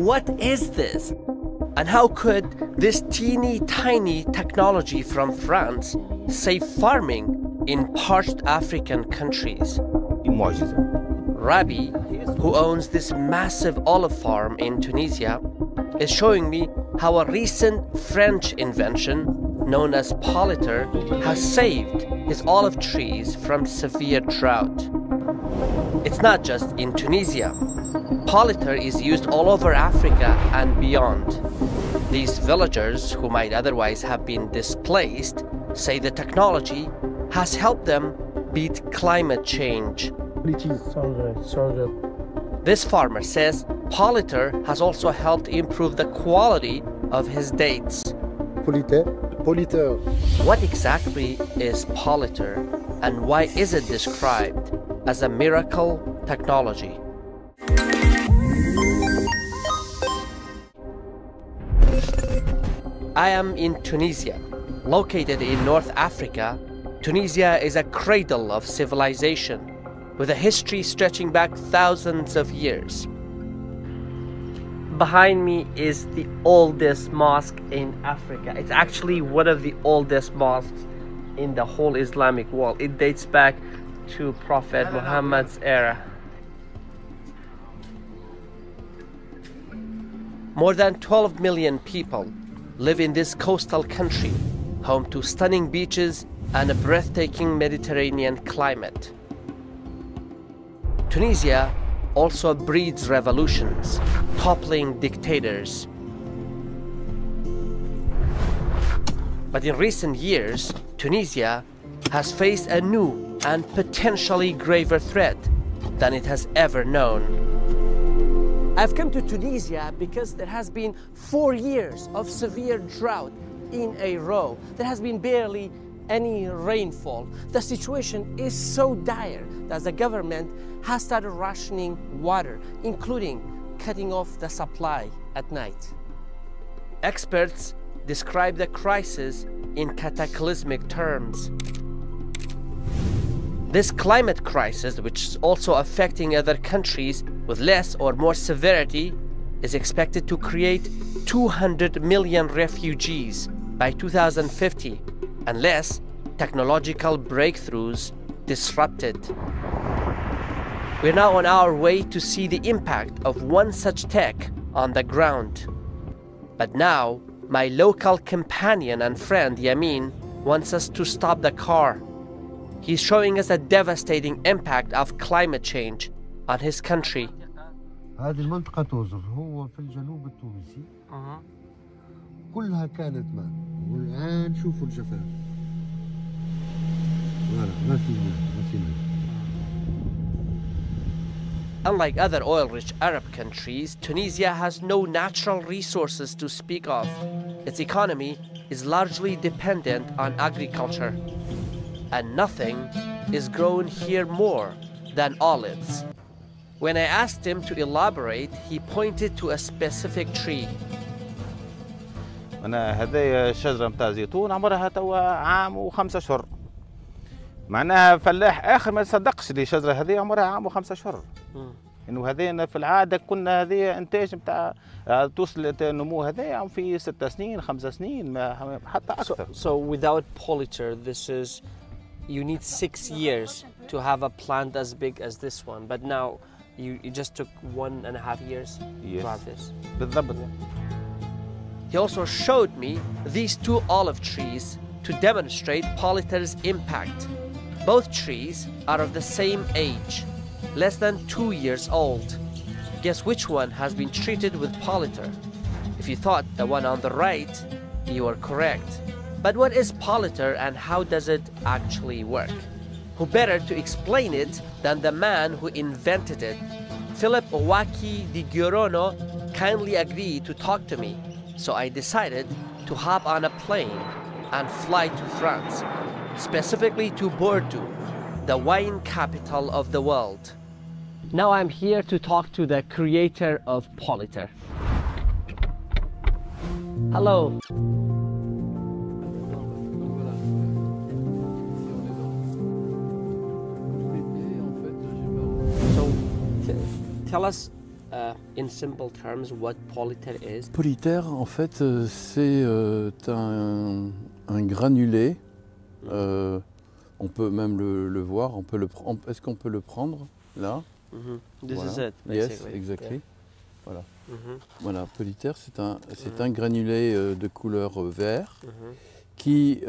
what is this? And how could this teeny tiny technology from France save farming in parched African countries? Rabi, who owns this massive olive farm in Tunisia, is showing me how a recent French invention known as Polyter has saved his olive trees from severe drought. It's not just in Tunisia. Polyter is used all over Africa and beyond. These villagers, who might otherwise have been displaced, say the technology has helped them beat climate change. This farmer says Polyter has also helped improve the quality of his dates. Polyter. What exactly is Polyter, and why is it described as a miracle technology? I am in Tunisia. Located in North Africa, Tunisia is a cradle of civilization, with a history stretching back thousands of years. Behind me is the oldest mosque in Africa. It's actually one of the oldest mosques in the whole Islamic world. It dates back to Prophet Muhammad's era. More than 12 million people live in this coastal country, home to stunning beaches and a breathtaking Mediterranean climate. Tunisia also breeds revolutions, toppling dictators. But in recent years, Tunisia has faced a new and potentially graver threat than it has ever known. I've come to Tunisia because there has been 4 years of severe drought in a row. There has been barely any rainfall. The situation is so dire that the government has started rationing water, including cutting off the supply at night. Experts describe the crisis in cataclysmic terms. This climate crisis, which is also affecting other countries with less or more severity, is expected to create 200 million refugees by 2050, unless technological breakthroughs disrupt it. We're now on our way to see the impact of one such tech on the ground. But now, my local companion and friend Yamin wants us to stop the car. He's showing us a devastating impact of climate change on his country. هذه المنطقة توزر هو في الجنوب التونسي كلها كانت ماء والآن شوفوا الجفاف ما في ماء. Unlike other oil-rich Arab countries, Tunisia has no natural resources to speak of. Its economy is largely dependent on agriculture, and nothing is grown here more than olives. When I asked him to elaborate, he pointed to a specific tree. أنا هذه الشجرة متاع زيتون عمرها توا عام و5 أشهر. معناها فلاح آخر ما يصدقش اللي الشجرة هذه عمرها عام و5 أشهر. إنه هذه في العادة كنا هذه إنتاج متاع توصل النمو هذا في 6 سنين 5 سنين ما حتى أكثر. So without Polyter, you need 6 years to have a plant as big as this one. But now you just took 1.5 years to have this. بالضبط. He also showed me these 2 olive trees to demonstrate Polyter's impact. Both trees are of the same age, less than 2 years old. Guess which one has been treated with Polyter? If you thought the one on the right, you were correct. But what is Polyter and how does it actually work? Who better to explain it than the man who invented it? Philip Owaki Di Giorono kindly agreed to talk to me, so I decided to hop on a plane and fly to France, specifically to Bordeaux, the wine capital of the world. Now I'm here to talk to the creator of Polyter. Hello. So, tell us in simple terms, what Polyter is? Polyter, en fait, c'est un granulé. On peut même le voir. On peut le prendre. Est-ce qu'on peut le prendre là? This voilà. is it. Yes, exactly. Yeah. Voilà. Voilà, Polyter, c'est un granulé de couleur vert qui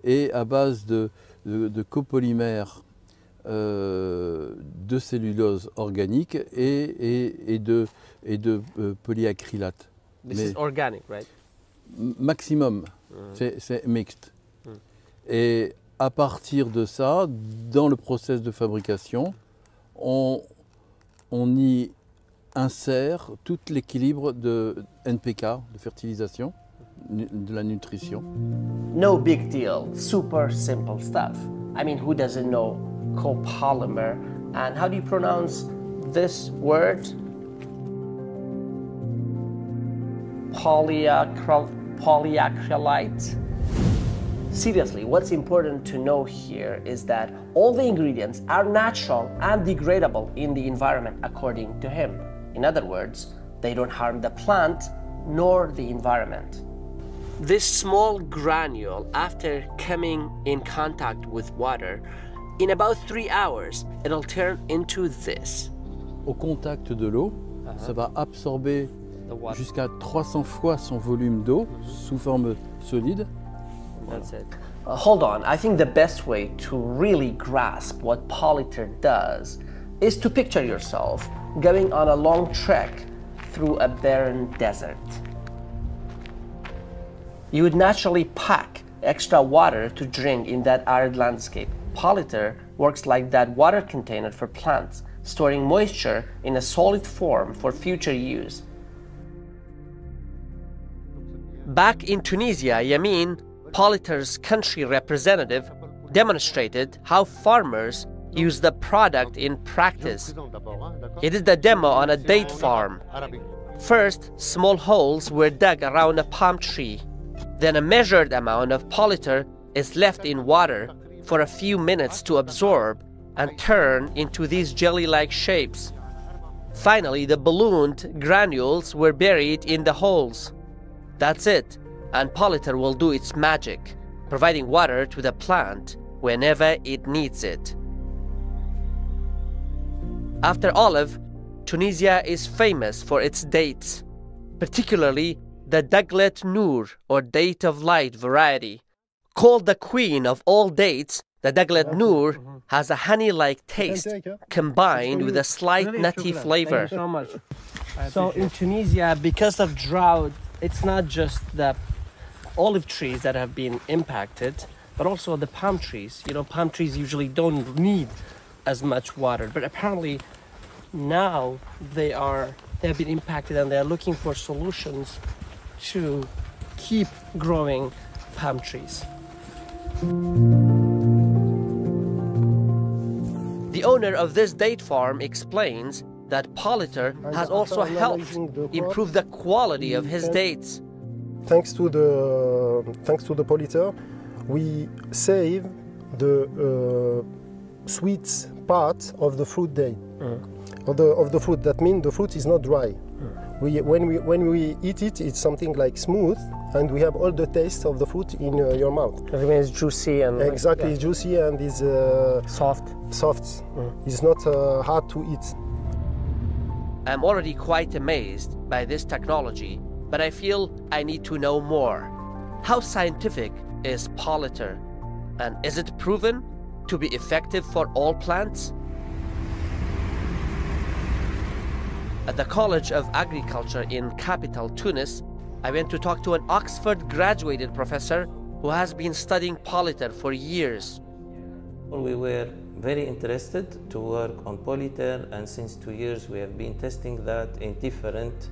est à base de copolymère de cellulose organique et de polyacrylate. This is organic, right? Maximum, c'est mixte. Et à partir de ça, dans le process de fabrication, on y insère tout l'équilibre de NPK, de fertilisation, de la nutrition. No big deal, super simple stuff. I mean, who doesn't know copolymer? And how do you pronounce this word? Polyacrylate? Seriously, what's important to know here is that all the ingredients are natural and degradable in the environment according to him. In other words, they don't harm the plant nor the environment. This small granule, after coming in contact with water, in about 3 hours, it'll turn into this. Au contact de l'eau, ça va absorber jusqu'à 300 fois son volume d'eau sous forme solide. That's it. Hold on, I think the best way to really grasp what Polyter does is to picture yourself going on a long trek through a barren desert. You would naturally pack extra water to drink in that arid landscape. Polyter works like that water container for plants, storing moisture in a solid form for future use. Back in Tunisia, Yamin, Polyter's country representative, demonstrated how farmers use the product in practice. He did the demo on a date farm. First, small holes were dug around a palm tree. Then a measured amount of Polyter is left in water for a few minutes to absorb and turn into these jelly-like shapes. Finally, the ballooned granules were buried in the holes. That's it, and Polyter will do its magic, providing water to the plant whenever it needs it. After olive, Tunisia is famous for its dates, particularly the Daglet Noor, or date of light variety. Called the queen of all dates, the Daglet Noor has a honey-like taste combined with a slight nutty flavor. Thank you so much. So in Tunisia, because of drought, it's not just the olive trees that have been impacted, but also the palm trees. You know, palm trees usually don't need as much water, but apparently now they have been impacted and they're looking for solutions to keep growing palm trees. The owner of this date farm explains that Polyter has also helped improve the quality of his dates. Thanks to the Polyter, we save the sweet part of the fruit date, of the fruit. That means the fruit is not dry. When we eat it, it's something like smooth, and we have all the taste of the fruit in your mouth. It means juicy and exactly juicy and is soft. It's not hard to eat. I'm already quite amazed by this technology, but I feel I need to know more. How scientific is Polyter, and is it proven to be effective for all plants? At the College of Agriculture in capital Tunis, I went to talk to an Oxford graduated professor who has been studying Polyter for years. We were very interested to work on Polyter, and since 2 years we have been testing that in different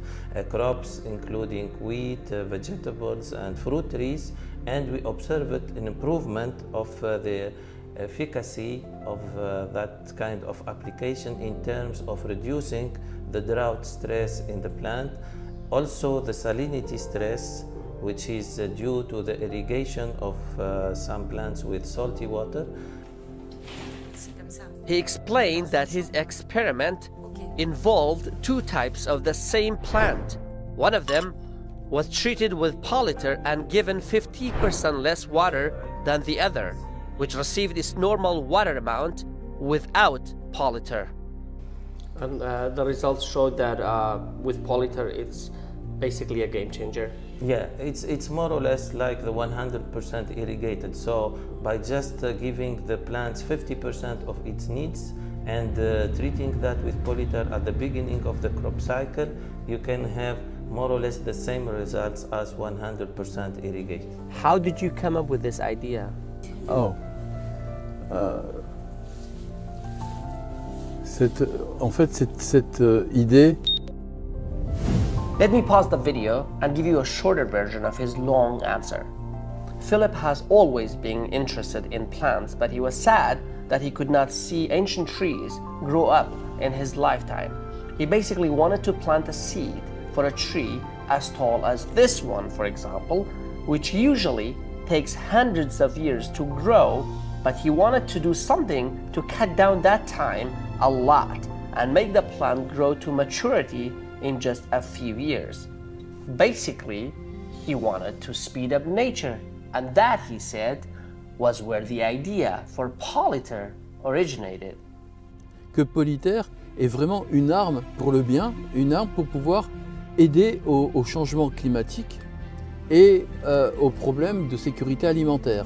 crops, including wheat, vegetables and fruit trees, and we observed an improvement of the efficacy of that kind of application in terms of reducing the drought stress in the plant, also the salinity stress, which is due to the irrigation of some plants with salty water. He explained that his experiment involved two types of the same plant. One of them was treated with Polyter and given 50% less water than the other, which received its normal water amount without Polyter. And the results showed that with Polyter, it's basically a game changer. Yeah, it's more or less like the 100% irrigated. So by just giving the plants 50% of its needs and treating that with Polyter at the beginning of the crop cycle, you can have more or less the same results as 100% irrigated. How did you come up with this idea? Oh. En fait, cette idée. Let me pause the video and give you a shorter version of his long answer. Philip has always been interested in plants, but he was sad that he could not see ancient trees grow up in his lifetime. He basically wanted to plant a seed for a tree as tall as this one, for example, which usually takes hundreds of years to grow, but he wanted to do something to cut down that time a lot and make the plant grow to maturity in just a few years. Basically, he wanted to speed up nature, and that, he said, was where the idea for Polyter originated. Que Polyter est vraiment une arme pour le bien, une arme pour pouvoir aider au changement climatique et aux problèmes de sécurité alimentaire.